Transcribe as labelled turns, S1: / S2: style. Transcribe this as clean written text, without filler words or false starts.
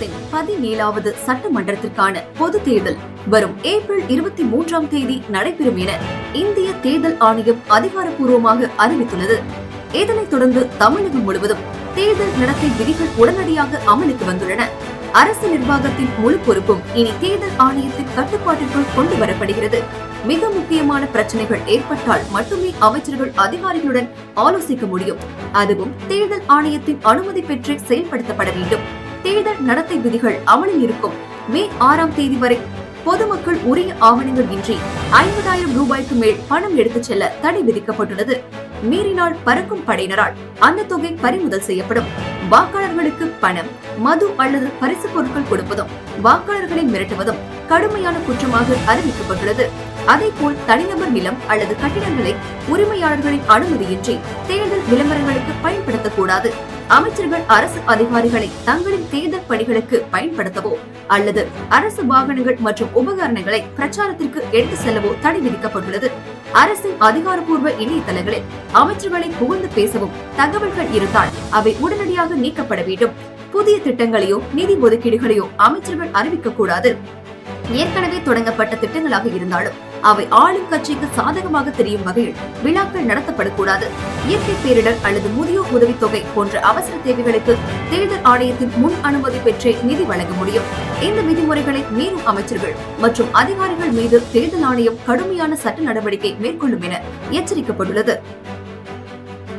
S1: தமிழகத்தின் 17வது சட்டமன்றத்திற்கான பொது தேர்தல் வரும் ஏப்ரல் 23ஆம் தேதி நடைபெறும் என இந்திய தேர்தல் ஆணையம் அதிகாரப்பூர்வமாக அறிவித்துள்ளது. இதனைத் தொடர்ந்து தமிழகம் முழுவதும் தேர்தல் நடத்தை விதிகள் உடனடியாக அமலுக்கு வந்துள்ளன. அரசு நிர்வாகத்தின் முழு பொறுப்பும் இனி தேர்தல் ஆணையத்தின் கட்டுப்பாட்டிற்குள் கொண்டு வரப்படுகிறது. மிக முக்கியமான பிரச்சனைகள் ஏற்பட்டால் மட்டுமே அமைச்சர்கள் அதிகாரிகளுடன் ஆலோசிக்க முடியும். அதுவும் தேர்தல் ஆணையத்தின் அனுமதி பெற்று செயல்படுத்தப்பட வேண்டும். தேர்தல் நடத்தை விதிகள் அமலில் இருக்கும் மே 6ஆம் தேதி வரை பொதுமக்கள் உரிய ஆவணங்கள் இன்றி 50,000 ரூபாய்க்கு மேல் பணம் எடுத்துச் செல்ல தடை விதிக்கப்பட்டுள்ளது. மீறினால் பறக்கும் படையினரால் அந்த தொகை பறிமுதல் செய்யப்படும். வாக்காளர்களுக்கு பணம், மது அல்லது பரிசு பொருட்கள் கொடுப்பதும் வாக்காளர்களை மிரட்டுவதும் கடுமையான குற்றமாக அறிவிக்கப்பட்டுள்ளது. அதேபோல் தனிநபர் நிலம் அல்லது கட்டிடங்களை உரிமையாளர்களின் அனுமதியின்றி தேர்தல் விளம்பரங்களுக்கு பயன்படுத்தக்கூடாது. அமைச்சர்கள் அரசு அதிகாரிகளை தங்களின் தேர்தல் பணிகளுக்கு பயன்படுத்தவோ அல்லது அரசு வாகனங்கள் மற்றும் உபகரணங்களை பிரச்சாரத்திற்கு எடுத்து செல்லவோ தடை விதிக்கப்பட்டுள்ளது. அரசின் அதிகாரப்பூர்வ இணையதளங்களில் அமைச்சர்களை புகழ்ந்து பேசவும் தகவல்கள் இருந்தால் அவை உடனடியாக நீக்கப்பட வேண்டும். புதிய திட்டங்களையோ நிதி ஒதுக்கீடுகளையோ அமைச்சர்கள் அறிவிக்க கூடாது. ஏற்கனவே தொடங்கப்பட்ட திட்டங்களாக இருந்தாலும் அவை ஆளும் கட்சிக்கு சாதகமாக தெரியும் வகையில் விழாக்கள் நடத்தப்படக்கூடாது. இயற்கை பேரிடர் அல்லது முதியோர் உதவித்தொகை போன்ற அவசர தேவைகளுக்கு தேர்தல் ஆணையத்தின் முன் அனுமதி பெற்றே நிதி வழங்க முடியும். இந்த விதிமுறைகளை மீறும் அமைச்சர்கள் மற்றும் அதிகாரிகள் மீது தேர்தல் ஆணையம் கடுமையான சட்ட நடவடிக்கை மேற்கொள்ளும் என எச்சரிக்கப்பட்டுள்ளது.